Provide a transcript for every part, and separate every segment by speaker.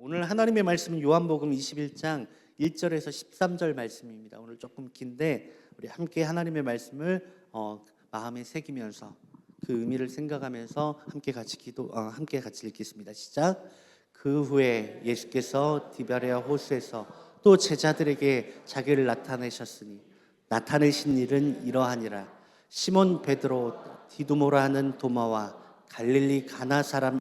Speaker 1: 오늘 하나님의 말씀은 요한복음 21장 1절에서 13절 말씀입니다. 오늘 조금 긴데 우리 함께 하나님의 말씀을 마음에 새기면서 그 의미를 생각하면서 함께 같이 읽겠습니다. 시작. 그 후에 예수께서 디베랴 호수에서 또 제자들에게 자기를 나타내셨으니 나타내신 일은 이러하니라. 시몬 베드로, 디두모라 하는 도마와 갈릴리 가나 사람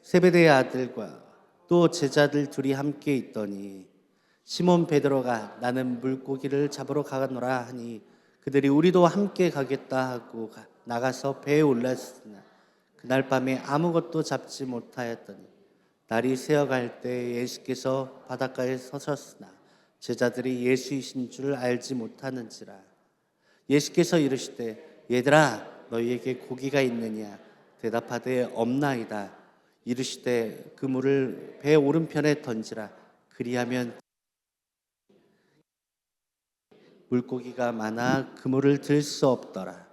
Speaker 1: 세베대의 아들과 또 제자들 둘이 함께 있더니 시몬 베드로가 나는 물고기를 잡으러 가노라 하니 그들이 우리도 함께 가겠다 하고 나가서 배에 올랐으나 그날 밤에 아무것도 잡지 못하였더니 날이 새어갈 때 예수께서 바닷가에 서셨으나 제자들이 예수이신 줄 알지 못하는지라. 예수께서 이르시되 얘들아 너희에게 고기가 있느냐 대답하되 없나이다. 이르시되 그물을 배 오른편에 던지라. 그리하면 물고기가 많아 그물을 들 수 없더라.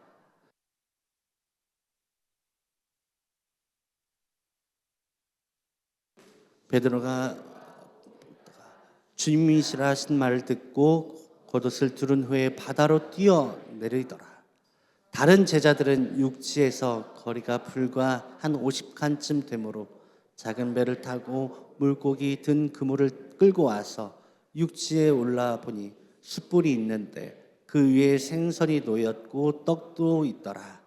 Speaker 1: 베드로가 주님이시라 하신 말을 듣고 겉옷을 두른 후에 바다로 뛰어내리더라. 다른 제자들은 육지에서 거리가 불과 한 50칸쯤 되므로 작은 배를 타고 물고기 든 그물을 끌고 와서 육지에 올라 보니 숯불이 있는데 그 위에 생선이 놓였고 떡도 있더라.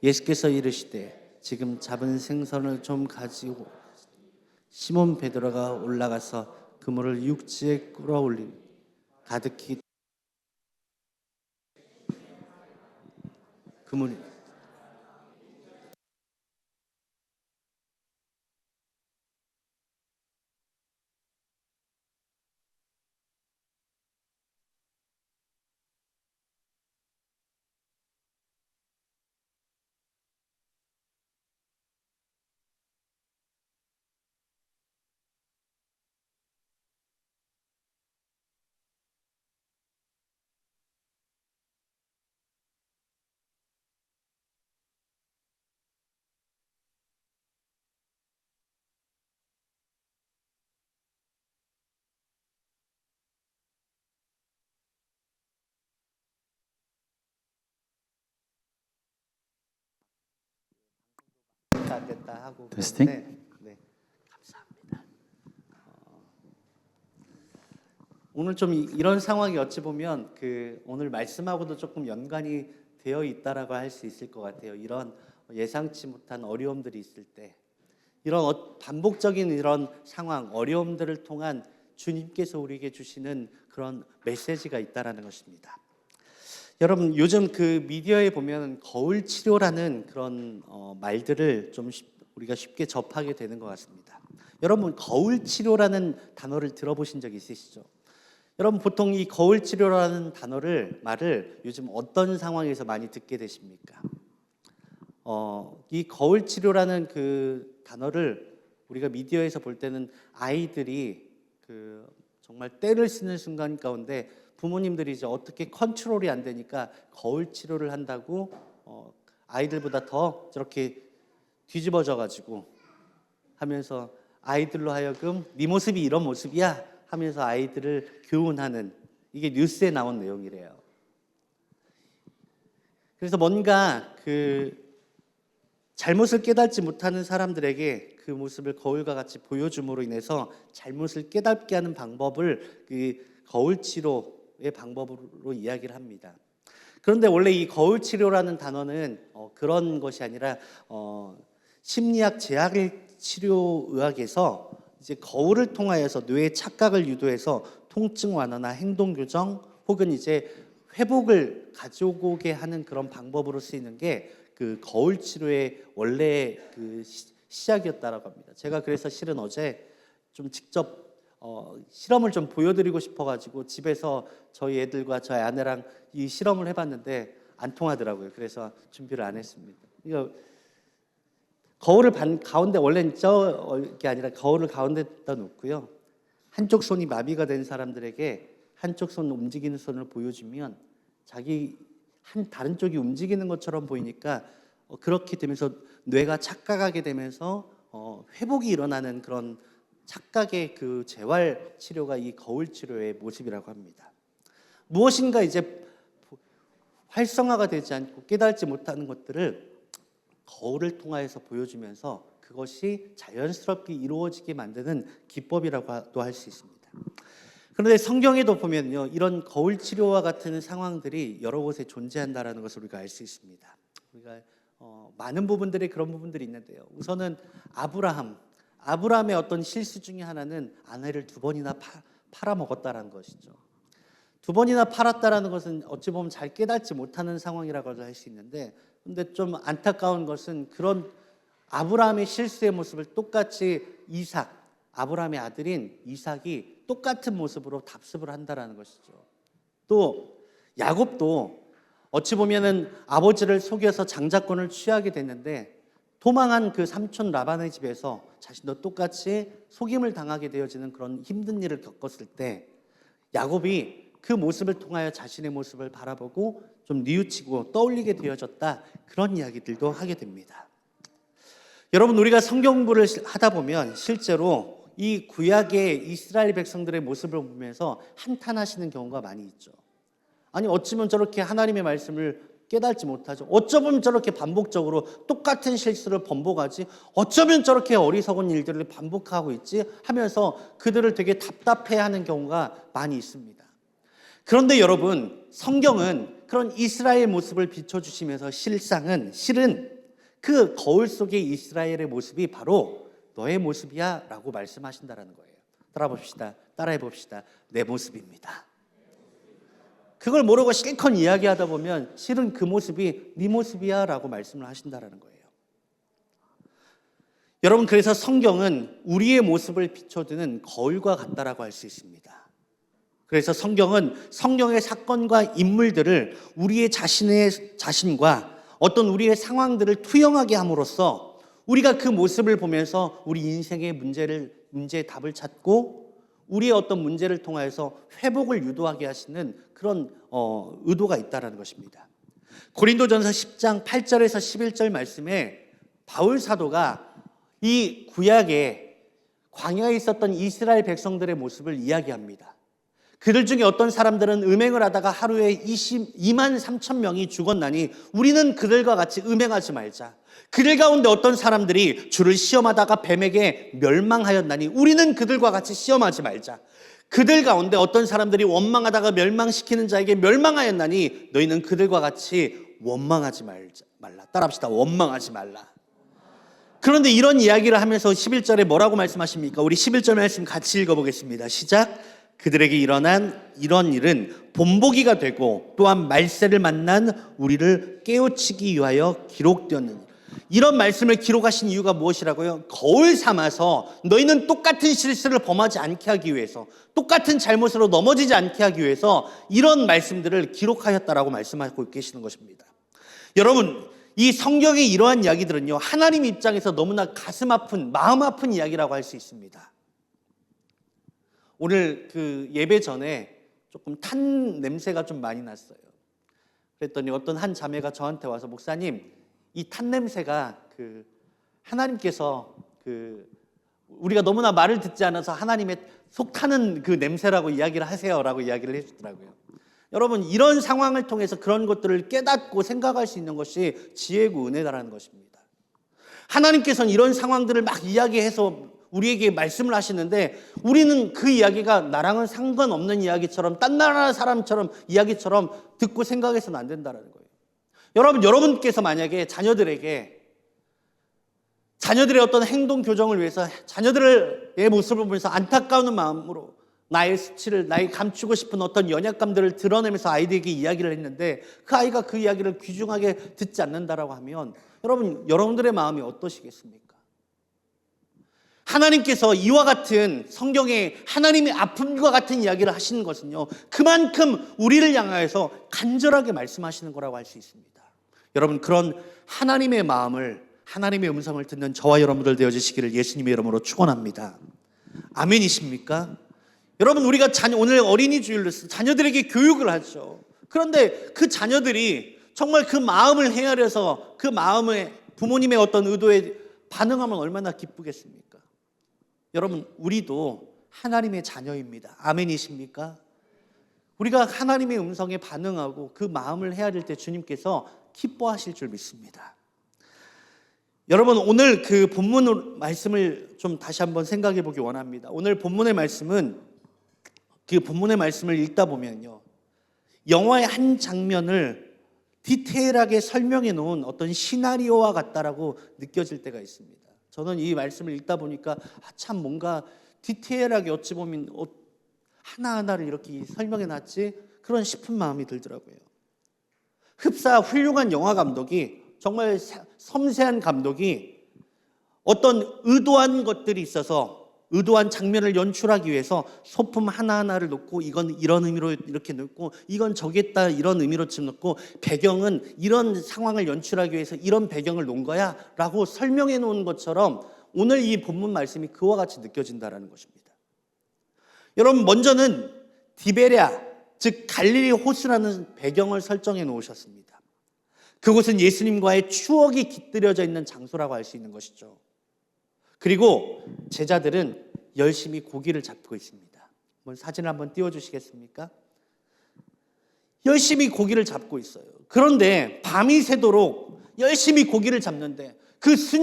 Speaker 1: 예수께서 이르시되 지금 잡은 생선을 좀 가지고 시몬 베드로가 올라가서 그물을 육지에 끌어올리니 가득히 그물이 안 됐다 하고
Speaker 2: 테스팅?
Speaker 1: 네, 감사합니다. 오늘 좀 이런 상황이 어찌 보면 오늘 말씀하고도 조금 연관이 되어 있다라고 할 수 있을 것 같아요. 이런 예상치 못한 어려움들이 있을 때 이런 반복적인 이런 상황, 어려움들을 통한 주님께서 우리에게 주시는 그런 메시지가 있다라는 것입니다. 여러분 요즘 미디어에 보면 거울 치료라는 그런 말들을 좀 우리가 쉽게 접하게 되는 것 같습니다. 여러분 거울 치료라는 단어를 들어보신 적 있으시죠? 여러분 보통 이 거울 치료라는 말을 요즘 어떤 상황에서 많이 듣게 되십니까? 이 거울 치료라는 그 단어를 우리가 미디어에서 볼 때는 아이들이 정말 떼를 쓰는 순간 가운데 부모님들이 이제 어떻게 컨트롤이 안 되니까 거울 치료를 한다고 아이들보다 더 저렇게 뒤집어져 가지고 하면서 아이들로 하여금 네 모습이 이런 모습이야 하면서 아이들을 교훈하는 이게 뉴스에 나온 내용이래요. 그래서 뭔가 잘못을 깨닫지 못하는 사람들에게 그 모습을 거울과 같이 보여줌으로 인해서 잘못을 깨닫게 하는 방법을 거울 치료의 방법으로 이야기를 합니다. 그런데 원래 이 거울 치료라는 단어는 그런 것이 아니라 심리학 재학 치료의학에서 이제 거울을 통하여서 뇌의 착각을 유도해서 통증 완화나 행동 교정 혹은 이제 회복을 가져오게 하는 그런 방법으로 쓰이는 게 거울 치료의 원래 시작이었다라고 합니다. 제가 그래서 실은 어제 좀 직접 실험을 좀 보여드리고 싶어가지고 집에서 저희 애들과 저희 아내랑 이 실험을 해봤는데 안 통하더라고요. 그래서 준비를 안 했습니다. 거울을 가운데 원래는 저게 아니라 거울을 가운데다 놓고요. 한쪽 손이 마비가 된 사람들에게 한쪽 손 움직이는 손을 보여주면 다른 쪽이 움직이는 것처럼 보이니까 그렇게 되면서 뇌가 착각하게 되면서 회복이 일어나는 그런 착각의 그 재활 치료가 이 거울 치료의 모습이라고 합니다. 무엇인가 이제 활성화가 되지 않고 깨달지 못하는 것들을 거울을 통하여서 보여주면서 그것이 자연스럽게 이루어지게 만드는 기법이라고도 할 수 있습니다. 그런데 성경에도 보면요, 이런 거울 치료와 같은 상황들이 여러 곳에 존재한다라는 것을 우리가 알 수 있습니다. 우리가 많은 부분들이 그런 부분들이 있는데요. 우선은 아브라함의 어떤 실수 중에 하나는 아내를 2번이나 팔아먹었다라는 것이죠. 2번이나 팔았다라는 것은 어찌 보면 잘 깨닫지 못하는 상황이라고도 할 수 있는데, 근데 좀 안타까운 것은 그런 아브라함의 실수의 모습을 똑같이 아브라함의 아들인 이삭이 똑같은 모습으로 답습을 한다라는 것이죠. 또 야곱도 어찌 보면은 아버지를 속여서 장자권을 취하게 됐는데 도망한 그 삼촌 라반의 집에서 자신도 똑같이 속임을 당하게 되어지는 그런 힘든 일을 겪었을 때 야곱이 그 모습을 통하여 자신의 모습을 바라보고 좀 뉘우치고 떠올리게 되어졌다, 그런 이야기들도 하게 됩니다. 여러분, 우리가 성경 공부를 하다 보면 실제로 이 구약의 이스라엘 백성들의 모습을 보면서 한탄하시는 경우가 많이 있죠. 아니, 어쩌면 저렇게 하나님의 말씀을 깨닫지 못하죠. 어쩌면 저렇게 반복적으로 똑같은 실수를 번복하지, 어쩌면 저렇게 어리석은 일들을 반복하고 있지 하면서 그들을 되게 답답해하는 경우가 많이 있습니다. 그런데 여러분, 성경은 그런 이스라엘 모습을 비춰주시면서 실은 그 거울 속의 이스라엘의 모습이 바로 너의 모습이야 라고 말씀하신다라는 거예요. 따라해 봅시다. 내 모습입니다. 그걸 모르고 실컷 이야기하다 보면 실은 그 모습이 네 모습이야 라고 말씀을 하신다라는 거예요. 여러분, 그래서 성경은 우리의 모습을 비춰주는 거울과 같다라고 할 수 있습니다. 그래서 성경은 성경의 사건과 인물들을 우리의 자신과 어떤 우리의 상황들을 투영하게 함으로써 우리가 그 모습을 보면서 우리 인생의 문제의 답을 찾고 우리의 어떤 문제를 통해서 회복을 유도하게 하시는 그런 의도가 있다는 것입니다. 고린도전서 10장 8절에서 11절 말씀에 바울 사도가 이 구약의 광야에 있었던 이스라엘 백성들의 모습을 이야기합니다. 그들 중에 어떤 사람들은 음행을 하다가 하루에 2만 3천 명이 죽었나니 우리는 그들과 같이 음행하지 말자. 그들 가운데 어떤 사람들이 주를 시험하다가 뱀에게 멸망하였나니 우리는 그들과 같이 시험하지 말자. 그들 가운데 어떤 사람들이 원망하다가 멸망시키는 자에게 멸망하였나니 너희는 그들과 같이 원망하지 말라. 따라합시다. 원망하지 말라. 그런데 이런 이야기를 하면서 11절에 뭐라고 말씀하십니까? 우리 11절 말씀 같이 읽어보겠습니다. 시작. 그들에게 일어난 이런 일은 본보기가 되고 또한 말세를 만난 우리를 깨우치기 위하여 기록되었느니. 이런 말씀을 기록하신 이유가 무엇이라고요? 거울 삼아서 너희는 똑같은 실수를 범하지 않게 하기 위해서, 똑같은 잘못으로 넘어지지 않게 하기 위해서 이런 말씀들을 기록하였다라고 말씀하고 계시는 것입니다. 여러분, 이 성경의 이러한 이야기들은요, 하나님 입장에서 너무나 가슴 아픈, 마음 아픈 이야기라고 할 수 있습니다. 오늘 그 예배 전에 조금 탄 냄새가 좀 많이 났어요. 그랬더니 어떤 한 자매가 저한테 와서, 목사님, 이 탄 냄새가 하나님께서 우리가 너무나 말을 듣지 않아서 하나님의 속 타는 그 냄새라고 이야기를 하세요라고 이야기를 해주더라고요. 여러분, 이런 상황을 통해서 그런 것들을 깨닫고 생각할 수 있는 것이 지혜고 은혜다라는 것입니다. 하나님께서는 이런 상황들을 막 이야기해서 우리에게 말씀을 하시는데 우리는 그 이야기가 나랑은 상관없는 이야기처럼, 딴 나라 사람처럼 이야기처럼 듣고 생각해서는 안 된다는 거예요. 여러분께서 만약에 자녀들의 어떤 행동 교정을 위해서 자녀들의 모습을 보면서 안타까운 마음으로 나의 수치를, 나의 감추고 싶은 어떤 연약감들을 드러내면서 아이들에게 이야기를 했는데 그 아이가 그 이야기를 귀중하게 듣지 않는다라고 하면 여러분들의 마음이 어떠시겠습니까? 하나님께서 이와 같은 성경에 하나님의 아픔과 같은 이야기를 하시는 것은요, 그만큼 우리를 향하여서 간절하게 말씀하시는 거라고 할 수 있습니다. 여러분, 그런 하나님의 마음을, 하나님의 음성을 듣는 저와 여러분들 되어주시기를 예수님의 이름으로 축원합니다. 아멘이십니까? 여러분, 우리가 오늘 어린이 주일로서 자녀들에게 교육을 하죠. 그런데 그 자녀들이 정말 그 마음을 헤아려서 그 마음에 부모님의 어떤 의도에 반응하면 얼마나 기쁘겠습니까? 여러분, 우리도 하나님의 자녀입니다. 아멘이십니까? 우리가 하나님의 음성에 반응하고 그 마음을 헤아릴 때 주님께서 기뻐하실 줄 믿습니다. 여러분, 오늘 그 본문 말씀을 좀 다시 한번 생각해 보기 원합니다. 오늘 본문의 말씀은 그 본문의 말씀을 읽다 보면요, 영화의 한 장면을 디테일하게 설명해 놓은 어떤 시나리오와 같다라고 느껴질 때가 있습니다. 저는 이 말씀을 읽다 보니까 참 뭔가 디테일하게 어찌 보면 하나하나를 이렇게 설명해 놨지 그런 싶은 마음이 들더라고요. 흡사 훌륭한 영화 감독이, 정말 섬세한 감독이 어떤 의도한 것들이 있어서 의도한 장면을 연출하기 위해서 소품 하나하나를 놓고 이건 이런 의미로 이렇게 놓고 이건 저기에다 이런 의미로 좀 놓고 배경은 이런 상황을 연출하기 위해서 이런 배경을 놓은 거야 라고 설명해 놓은 것처럼 오늘 이 본문 말씀이 그와 같이 느껴진다는 것입니다. 여러분, 먼저는 디베랴, 즉 갈릴리 호수라는 배경을 설정해 놓으셨습니다. 그곳은 예수님과의 추억이 깃들여져 있는 장소라고 할 수 있는 것이죠. 그리고 제자들은 열심히 고기를 잡고 있습니다. 사진을 한번 띄워주시겠습니까? 열심히 고기를 잡고 있어요. 그런데 밤이 새도록 열심히 고기를 잡는데 그 수십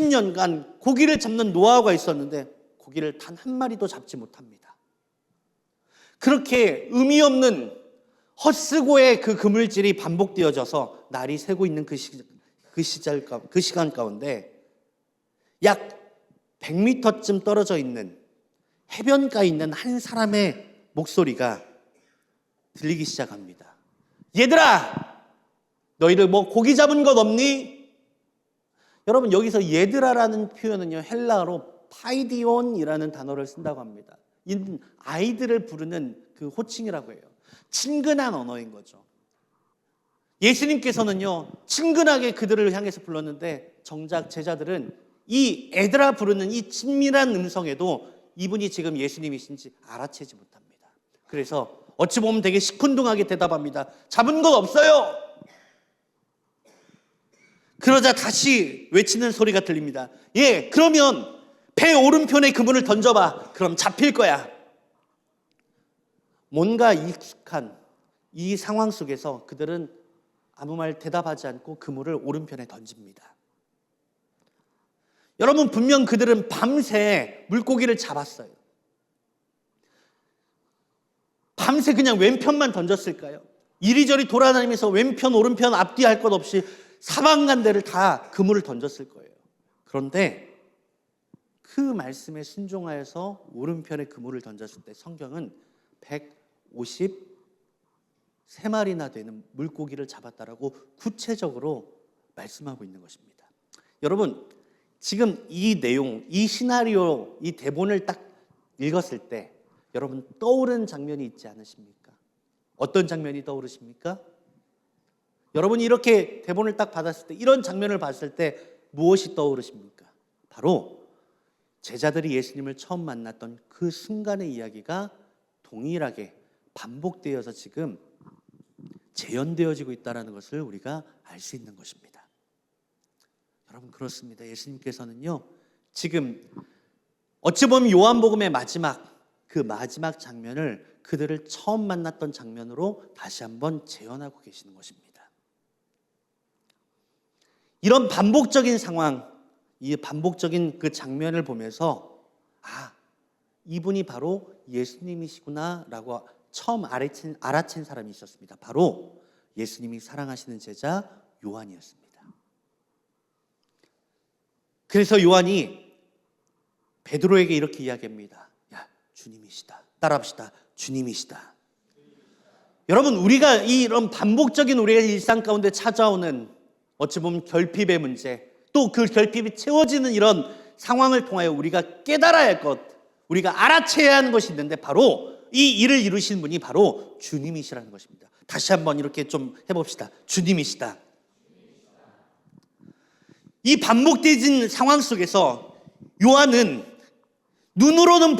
Speaker 1: 년간 고기를 잡는 노하우가 있었는데 고기를 단 한 마리도 잡지 못합니다. 그렇게 의미 없는 헛수고의 그 그물질이 반복되어져서 날이 새고 있는 그 시간 가운데 약 100m쯤 떨어져 있는 해변가에 있는 한 사람의 목소리가 들리기 시작합니다. 얘들아, 너희들 뭐 고기 잡은 것 없니? 여러분, 여기서 얘들아라는 표현은요, 헬라어로 파이디온이라는 단어를 쓴다고 합니다. 이 아이들을 부르는 그 호칭이라고 해요. 친근한 언어인 거죠. 예수님께서는요, 친근하게 그들을 향해서 불렀는데 정작 제자들은 이 애들아 부르는 이 친밀한 음성에도 이분이 지금 예수님이신지 알아채지 못합니다. 그래서 어찌 보면 되게 시큰둥하게 대답합니다. 잡은 것 없어요. 그러자 다시 외치는 소리가 들립니다. 예, 그러면 배 오른편에 그물을 던져봐. 그럼 잡힐 거야. 뭔가 익숙한 이 상황 속에서 그들은 아무 말 대답하지 않고 그물을 오른편에 던집니다. 여러분, 분명 그들은 밤새 물고기를 잡았어요. 밤새 그냥 왼편만 던졌을까요? 이리저리 돌아다니면서 왼편 오른편 앞뒤 할 것 없이 사방간대를 다 그물을 던졌을 거예요. 그런데 그 말씀에 순종하여서 오른편에 그물을 던졌을 때 성경은 153마리나 되는 물고기를 잡았다라고 구체적으로 말씀하고 있는 것입니다. 여러분, 지금 이 내용, 이 시나리오, 이 대본을 딱 읽었을 때 여러분 떠오르는 장면이 있지 않으십니까? 어떤 장면이 떠오르십니까? 여러분이 이렇게 대본을 딱 받았을 때, 이런 장면을 봤을 때 무엇이 떠오르십니까? 바로 제자들이 예수님을 처음 만났던 그 순간의 이야기가 동일하게 반복되어서 지금 재현되어지고 있다는 것을 우리가 알 수 있는 것입니다. 여러분, 그렇습니다. 예수님께서는요, 지금 어찌 보면 요한복음의 그 마지막 장면을 그들을 처음 만났던 장면으로 다시 한번 재현하고 계시는 것입니다. 이런 반복적인 상황, 이 반복적인 그 장면을 보면서 이분이 바로 예수님이시구나라고 처음 알아챈 사람이 있었습니다. 바로 예수님이 사랑하시는 제자 요한이었습니다. 그래서 요한이 베드로에게 이렇게 이야기합니다. 야, 주님이시다. 따라합시다. 주님이시다. 여러분, 우리가 이런 반복적인 우리의 일상 가운데 찾아오는 어찌 보면 결핍의 문제, 또 그 결핍이 채워지는 이런 상황을 통하여 우리가 깨달아야 할 것, 우리가 알아채야 하는 것이 있는데 바로 이 일을 이루신 분이 바로 주님이시라는 것입니다. 다시 한번 이렇게 좀 해봅시다. 주님이시다. 이 반복되진 상황 속에서 요한은 눈으로는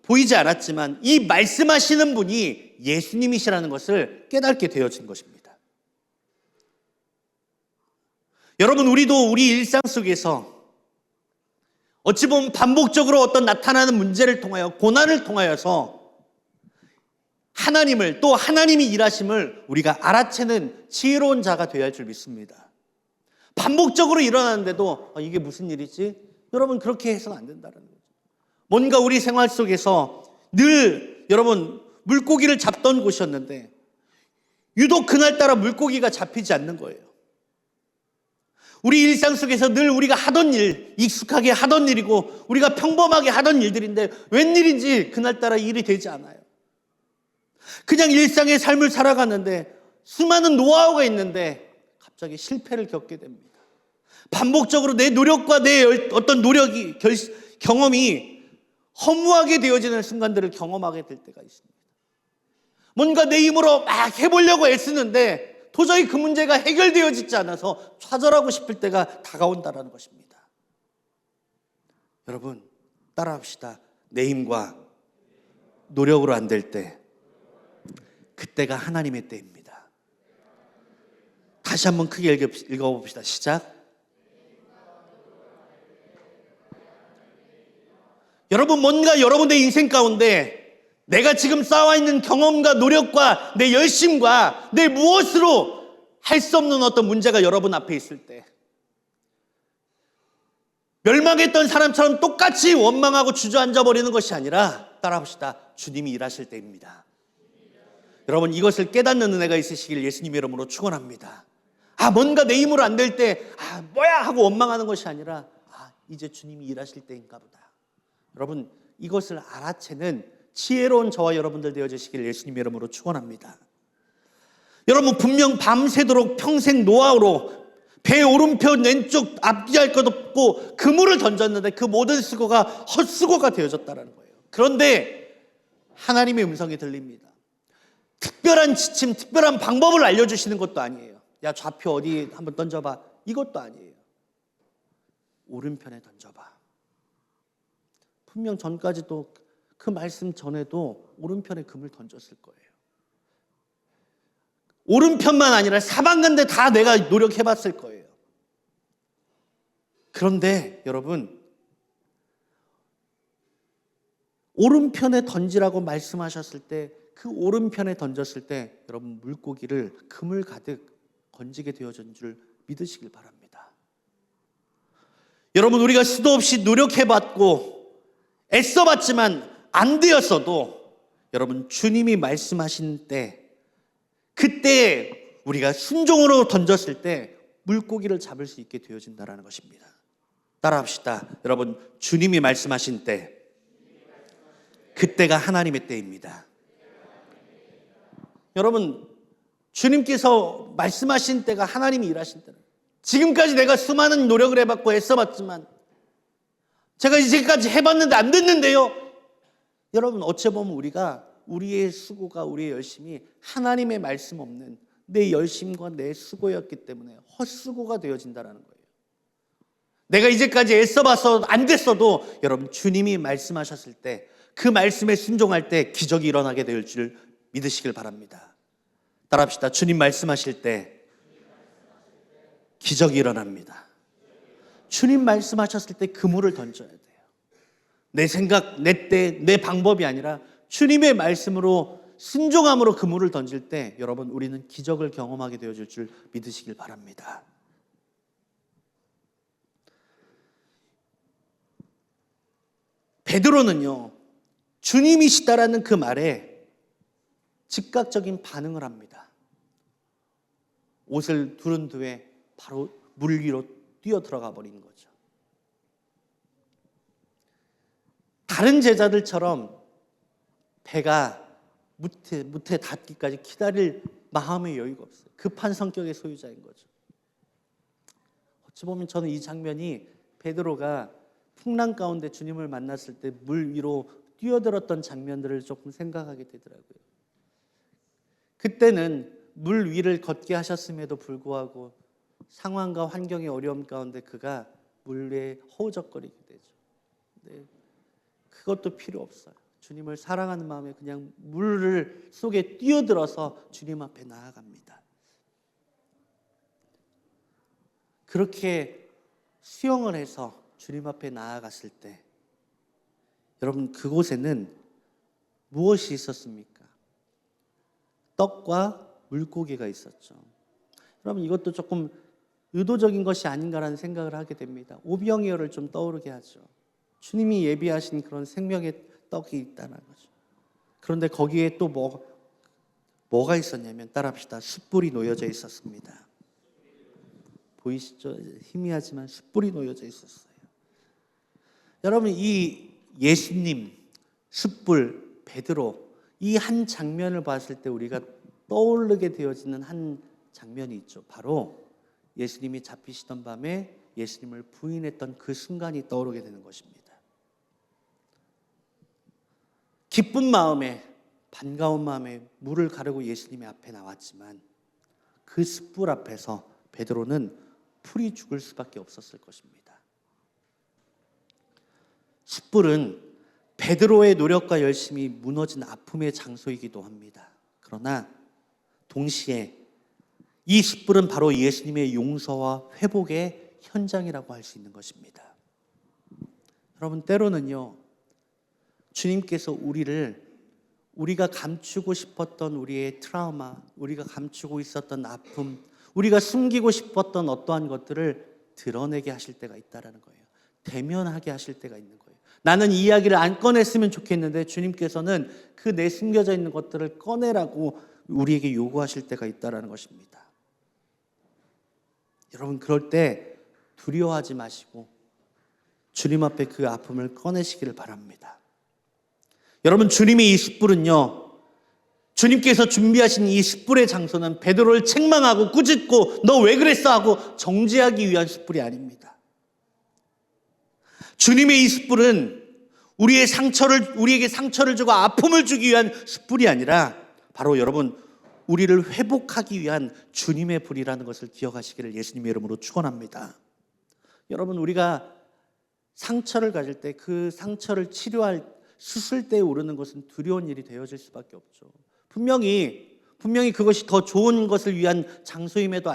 Speaker 1: 보이지 않았지만 이 말씀하시는 분이 예수님이시라는 것을 깨닫게 되어진 것입니다. 여러분, 우리도 우리 일상 속에서 어찌 보면 반복적으로 어떤 나타나는 문제를 통하여, 고난을 통하여서 하나님을, 또 하나님이 일하심을 우리가 알아채는 지혜로운 자가 되어야 할 줄 믿습니다. 반복적으로 일어나는데도 이게 무슨 일이지? 여러분, 그렇게 해서는 안 된다는 거죠. 뭔가 우리 생활 속에서 늘 여러분 물고기를 잡던 곳이었는데 유독 그날따라 물고기가 잡히지 않는 거예요. 우리 일상 속에서 늘 우리가 하던 일, 익숙하게 하던 일이고 우리가 평범하게 하던 일들인데 웬일인지 그날따라 일이 되지 않아요. 그냥 일상의 삶을 살아가는데 수많은 노하우가 있는데 갑자기 실패를 겪게 됩니다. 반복적으로 내 노력과 내 어떤 노력이, 경험이 허무하게 되어지는 순간들을 경험하게 될 때가 있습니다. 뭔가 내 힘으로 막 해보려고 애쓰는데 도저히 그 문제가 해결되어지지 않아서 좌절하고 싶을 때가 다가온다는 것입니다. 여러분, 따라합시다. 내 힘과 노력으로 안 될 때, 그때가 하나님의 때입니다. 다시 한번 크게 읽어봅시다. 시작. 여러분, 뭔가 여러분의 인생 가운데 내가 지금 쌓아있는 경험과 노력과 내 열심과 내 무엇으로 할 수 없는 어떤 문제가 여러분 앞에 있을 때, 멸망했던 사람처럼 똑같이 원망하고 주저앉아 버리는 것이 아니라, 따라합시다. 주님이 일하실 때입니다. 여러분, 이것을 깨닫는 은혜가 있으시길 예수님의 이름으로 축원합니다. 뭔가 내 힘으로 안 될 때 뭐야 하고 원망하는 것이 아니라 이제 주님이 일하실 때인가 보다. 여러분, 이것을 알아채는 지혜로운 저와 여러분들 되어주시길 예수님의 이름으로 축원합니다. 여러분, 분명 밤새도록 평생 노하우로 배 오른편 왼쪽 앞뒤할 것 없고 그물을 던졌는데 그 모든 수고가 헛수고가 되어졌다는 거예요. 그런데 하나님의 음성이 들립니다. 특별한 지침, 특별한 방법을 알려주시는 것도 아니에요. 야, 좌표 어디 한번 던져봐. 이것도 아니에요. 오른편에 던져봐. 분명 전까지도 그 말씀 전에도 오른편에 금을 던졌을 거예요. 오른편만 아니라 사방간데 다 내가 노력해봤을 거예요. 그런데 여러분, 오른편에 던지라고 말씀하셨을 때, 그 오른편에 던졌을 때 여러분 물고기를 그물 가득 건지게 되어진 줄 믿으시길 바랍니다. 여러분, 우리가 수도 없이 노력해봤고 애써봤지만 안 되었어도 여러분 주님이 말씀하신 때, 그때 우리가 순종으로 던졌을 때 물고기를 잡을 수 있게 되어진다는 것입니다. 따라합시다. 여러분, 주님이 말씀하신 때, 그때가 하나님의 때입니다. 여러분, 주님께서 말씀하신 때가 하나님이 일하신 때는, 지금까지 내가 수많은 노력을 해봤고 애써봤지만 제가 이제까지 해봤는데 안 됐는데요. 여러분, 어찌 보면 우리가 우리의 수고가, 우리의 열심이 하나님의 말씀 없는 내 열심과 내 수고였기 때문에 헛수고가 되어진다는 거예요. 내가 이제까지 애써봐서 안 됐어도 여러분 주님이 말씀하셨을 때, 그 말씀에 순종할 때 기적이 일어나게 될 줄 믿으시길 바랍니다. 따라합시다. 주님 말씀하실 때 기적이 일어납니다. 주님 말씀하셨을 때 그물을 던져야 돼요. 내 생각, 내 때, 내 방법이 아니라 주님의 말씀으로 순종함으로 그물을 던질 때 여러분 우리는 기적을 경험하게 되어질 줄 믿으시길 바랍니다. 베드로는요, 주님이시다라는 그 말에 즉각적인 반응을 합니다. 옷을 두른 뒤에 바로 물 위로 뛰어 들어가 버린 거죠. 다른 제자들처럼 배가 무태 닿기까지 기다릴 마음의 여유가 없어요. 급한 성격의 소유자인 거죠. 어찌 보면 저는 이 장면이 베드로가 풍랑 가운데 주님을 만났을 때 물 위로 뛰어들었던 장면들을 조금 생각하게 되더라고요. 그때는 물 위를 걷게 하셨음에도 불구하고 상황과 환경의 어려움 가운데 그가 물에 허우적거리게 되죠. 네, 그것도 필요 없어요. 주님을 사랑하는 마음에 그냥 물 속에 뛰어들어서 주님 앞에 나아갑니다. 그렇게 수영을 해서 주님 앞에 나아갔을 때 여러분 그곳에는 무엇이 있었습니까? 떡과 물고기가 있었죠. 여러분 이것도 조금 의도적인 것이 아닌가라는 생각을 하게 됩니다. 오병이어를 좀 떠오르게 하죠. 주님이 예비하신 그런 생명의 떡이 있다는 거죠. 그런데 거기에 또 뭐가 있었냐면 따라합시다. 숯불이 놓여져 있었습니다. 보이시죠? 희미하지만 숯불이 놓여져 있었어요. 여러분 이 예수님, 숯불, 베드로 이 한 장면을 봤을 때 우리가 떠오르게 되어지는 한 장면이 있죠. 바로 예수님이 잡히시던 밤에 예수님을 부인했던 그 순간이 떠오르게 되는 것입니다. 기쁜 마음에 반가운 마음에 물을 가르고 예수님의 앞에 나왔지만 그 숯불 앞에서 베드로는 풀이 죽을 수밖에 없었을 것입니다. 숯불은 베드로의 노력과 열심이 무너진 아픔의 장소이기도 합니다. 그러나 동시에 이 숯불은 바로 예수님의 용서와 회복의 현장이라고 할 수 있는 것입니다. 여러분 때로는요, 주님께서 우리가 감추고 싶었던 우리의 트라우마, 우리가 감추고 있었던 아픔, 우리가 숨기고 싶었던 어떠한 것들을 드러내게 하실 때가 있다는 거예요. 대면하게 하실 때가 있는 거예요. 나는 이 이야기를 안 꺼냈으면 좋겠는데 주님께서는 그 내 숨겨져 있는 것들을 꺼내라고 우리에게 요구하실 때가 있다는 것입니다. 여러분 그럴 때 두려워하지 마시고 주님 앞에 그 아픔을 꺼내시기를 바랍니다. 여러분 주님의 이 숯불은요, 주님께서 준비하신 이 숯불의 장소는 베드로를 책망하고 꾸짖고 너 왜 그랬어 하고 정죄하기 위한 숯불이 아닙니다. 주님의 이 숯불은 우리에게 상처를 주고 아픔을 주기 위한 숯불이 아니라 바로 여러분 우리를 회복하기 위한 주님의 불이라는 것을 기억하시기를 예수님의 이름으로 축원합니다. 여러분 우리가 상처를 가질 때 그 상처를 치료할 수술대에 오르는 것은 두려운 일이 되어질 수밖에 없죠. 분명히 그것이 더 좋은 것을 위한 장소임에도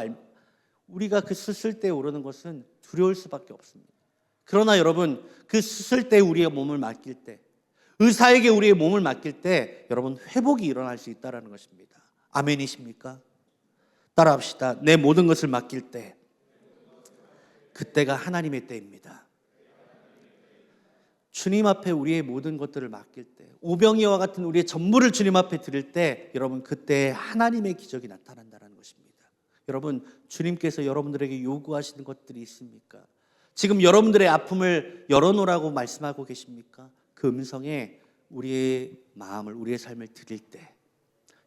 Speaker 1: 우리가 그 수술대에 오르는 것은 두려울 수밖에 없습니다. 그러나 여러분 그 수술대에 우리의 몸을 맡길 때, 의사에게 우리의 몸을 맡길 때 여러분 회복이 일어날 수 있다는 것입니다. 아멘이십니까? 따라합시다. 내 모든 것을 맡길 때 그때가 하나님의 때입니다. 주님 앞에 우리의 모든 것들을 맡길 때, 오병이어와 같은 우리의 전부를 주님 앞에 드릴 때 여러분 그때 하나님의 기적이 나타난다는 것입니다. 여러분 주님께서 여러분들에게 요구하시는 것들이 있습니까? 지금 여러분들의 아픔을 열어놓으라고 말씀하고 계십니까? 그 음성에 우리의 마음을, 우리의 삶을 드릴 때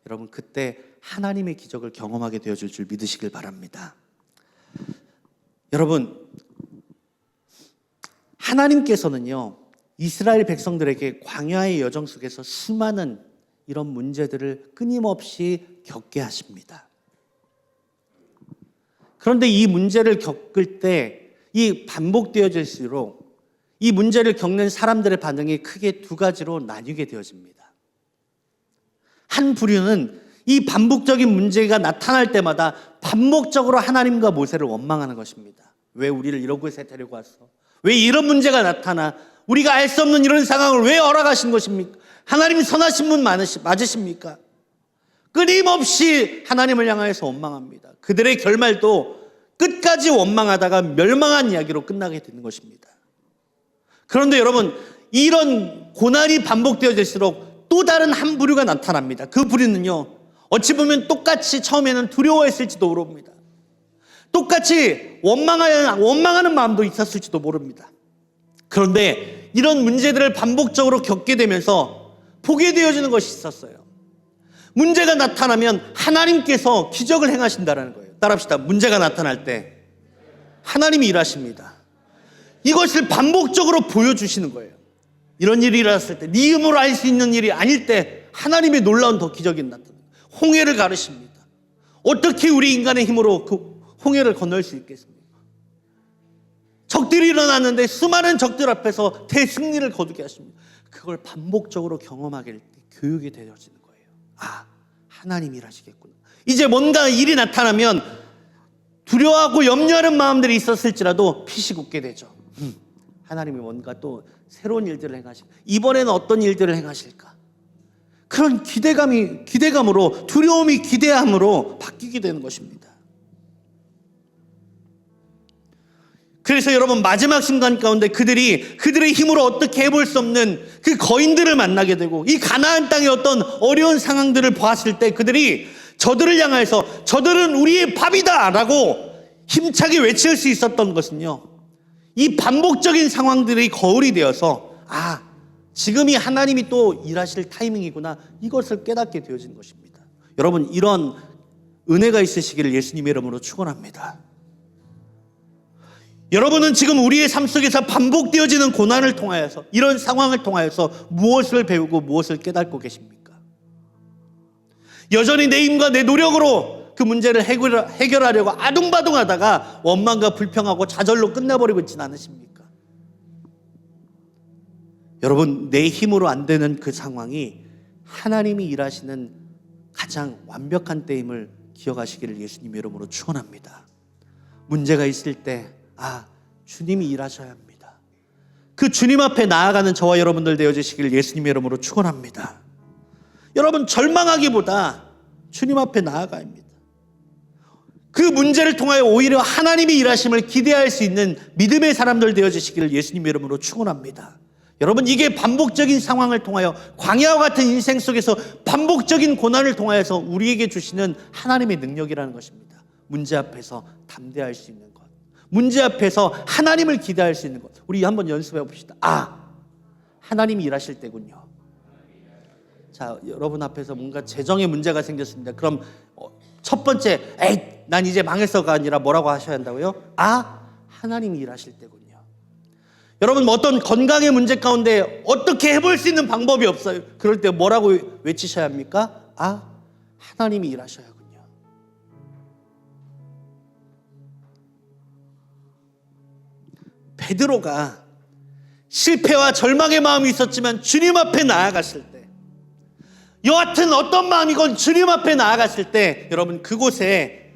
Speaker 1: 여러분 그때 하나님의 기적을 경험하게 되어줄 줄 믿으시길 바랍니다. 여러분 하나님께서는요 이스라엘 백성들에게 광야의 여정 속에서 수많은 이런 문제들을 끊임없이 겪게 하십니다. 그런데 이 문제를 겪을 때 이 반복되어질수록 이 문제를 겪는 사람들의 반응이 크게 두 가지로 나뉘게 되어집니다. 한 부류는 이 반복적인 문제가 나타날 때마다 반복적으로 하나님과 모세를 원망하는 것입니다. 왜 우리를 이런 곳에 데리고 왔어? 왜 이런 문제가 나타나? 우리가 알 수 없는 이런 상황을 왜 허락하신 것입니까? 하나님 선하신 분 맞으십니까? 끊임없이 하나님을 향하여서 원망합니다. 그들의 결말도 끝까지 원망하다가 멸망한 이야기로 끝나게 되는 것입니다. 그런데 여러분 이런 고난이 반복되어질수록 또 다른 한 부류가 나타납니다. 그 부류는요 어찌 보면 똑같이 처음에는 두려워했을지도 모릅니다. 똑같이 원망하는 마음도 있었을지도 모릅니다. 그런데 이런 문제들을 반복적으로 겪게 되면서 보게 되어지는 것이 있었어요. 문제가 나타나면 하나님께서 기적을 행하신다는 거예요. 따라합시다. 문제가 나타날 때 하나님이 일하십니다. 이것을 반복적으로 보여주시는 거예요. 이런 일이 일어났을 때 네 힘으로 알 수 있는 일이 아닐 때 하나님의 놀라운 더 기적이 나타납니다. 홍해를 가르십니다. 어떻게 우리 인간의 힘으로 그 홍해를 건널 수 있겠습니까? 적들이 일어났는데 수많은 적들 앞에서 대승리를 거두게 하십니다. 그걸 반복적으로 경험하게 될 때 교육이 되어지는 거예요. 아, 하나님이 일하시겠구나. 이제 뭔가 일이 나타나면 두려워하고 염려하는 마음들이 있었을지라도 핏이 굳게 되죠. 하나님이 뭔가 또 새로운 일들을 행하실까? 이번에는 어떤 일들을 행하실까? 그런 기대감으로, 두려움이 기대함으로 바뀌게 되는 것입니다. 그래서 여러분, 마지막 순간 가운데 그들의 힘으로 어떻게 해볼 수 없는 그 거인들을 만나게 되고, 이 가나안 땅의 어떤 어려운 상황들을 보았을 때 그들이 저들을 향해서 저들은 우리의 밥이다 라고 힘차게 외칠 수 있었던 것은요, 이 반복적인 상황들이 거울이 되어서 지금이 하나님이 또 일하실 타이밍이구나, 이것을 깨닫게 되어진 것입니다. 여러분, 이런 은혜가 있으시기를 예수님의 이름으로 축원합니다. 여러분은 지금 우리의 삶 속에서 반복되어지는 고난을 통하여서, 이런 상황을 통하여서 무엇을 배우고 무엇을 깨닫고 계십니까? 여전히 내 힘과 내 노력으로 그 문제를 해결하려고 아둥바둥하다가 원망과 불평하고 좌절로 끝내버리고 있지는 않으십니까? 여러분, 내 힘으로 안 되는 그 상황이 하나님이 일하시는 가장 완벽한 때임을 기억하시기를 예수님의 이름으로 축원합니다. 문제가 있을 때 주님이 일하셔야 합니다. 그 주님 앞에 나아가는 저와 여러분들 되어주시기를 예수님의 이름으로 축원합니다. 여러분, 절망하기보다 주님 앞에 나아가야 합니다. 그 문제를 통하여 오히려 하나님이 일하심을 기대할 수 있는 믿음의 사람들 되어주시기를 예수님의 이름으로 축원합니다. 여러분, 이게 반복적인 상황을 통하여, 광야와 같은 인생 속에서 반복적인 고난을 통하여서 우리에게 주시는 하나님의 능력이라는 것입니다. 문제 앞에서 담대할 수 있는 것, 문제 앞에서 하나님을 기대할 수 있는 것, 우리 한번 연습해 봅시다. 하나님이 일하실 때군요. 자, 여러분 앞에서 뭔가 재정에 문제가 생겼습니다. 그럼 첫 번째, 난 이제 망했어가 아니라 뭐라고 하셔야 한다고요? 하나님이 일하실 때군요. 여러분, 어떤 건강의 문제 가운데 어떻게 해볼 수 있는 방법이 없어요. 그럴 때 뭐라고 외치셔야 합니까? 하나님이 일하셔야 하군요. 베드로가 실패와 절망의 마음이 있었지만 주님 앞에 나아갔을 때, 여하튼 어떤 마음이건 주님 앞에 나아갔을 때, 여러분, 그곳에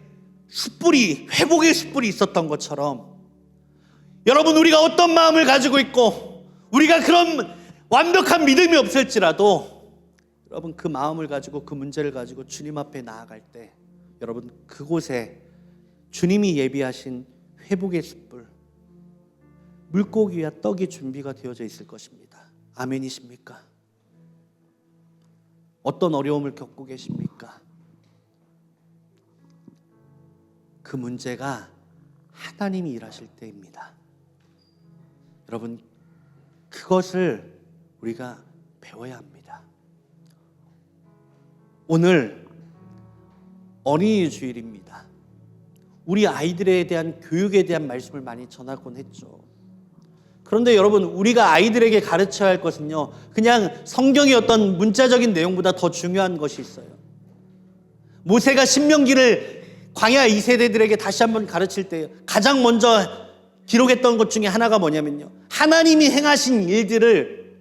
Speaker 1: 숯불이, 회복의 숯불이 있었던 것처럼, 여러분, 우리가 어떤 마음을 가지고 있고 우리가 그런 완벽한 믿음이 없을지라도, 여러분, 그 마음을 가지고, 그 문제를 가지고 주님 앞에 나아갈 때, 여러분, 그곳에 주님이 예비하신 회복의 숯불, 물고기와 떡이 준비가 되어져 있을 것입니다. 아멘이십니까? 어떤 어려움을 겪고 계십니까? 그 문제가 하나님이 일하실 때입니다. 여러분, 그것을 우리가 배워야 합니다. 오늘 어린이 주일입니다. 우리 아이들에 대한 교육에 대한 말씀을 많이 전하곤 했죠. 그런데 여러분, 우리가 아이들에게 가르쳐야 할 것은요, 그냥 성경의 어떤 문자적인 내용보다 더 중요한 것이 있어요. 모세가 신명기를 광야 2세대들에게 다시 한번 가르칠 때 가장 먼저 기록했던 것 중에 하나가 뭐냐면요, 하나님이 행하신 일들을,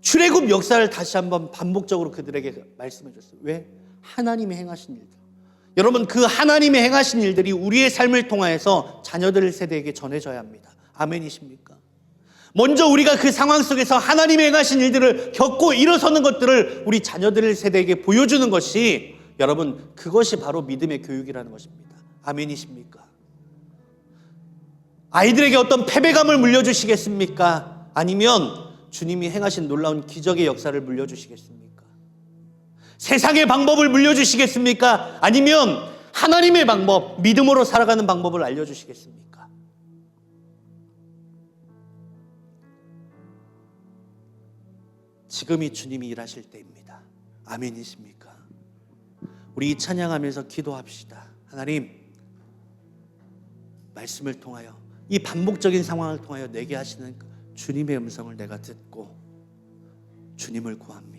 Speaker 1: 출애굽 역사를 다시 한번 반복적으로 그들에게 말씀해 줬어요. 왜? 하나님이 행하신 일들. 여러분, 그 하나님이 행하신 일들이 우리의 삶을 통하여서 자녀들 세대에게 전해져야 합니다. 아멘이십니까? 먼저 우리가 그 상황 속에서 하나님이 행하신 일들을 겪고 일어서는 것들을 우리 자녀들 세대에게 보여주는 것이, 여러분, 그것이 바로 믿음의 교육이라는 것입니다. 아멘이십니까? 아이들에게 어떤 패배감을 물려주시겠습니까? 아니면 주님이 행하신 놀라운 기적의 역사를 물려주시겠습니까? 세상의 방법을 물려주시겠습니까? 아니면 하나님의 방법, 믿음으로 살아가는 방법을 알려주시겠습니까? 지금이 주님이 일하실 때입니다. 아멘이십니까? 우리 이 찬양하면서 기도합시다. 하나님, 말씀을 통하여, 이 반복적인 상황을 통하여 내게 하시는 주님의 음성을 내가 듣고 주님을 구합니다.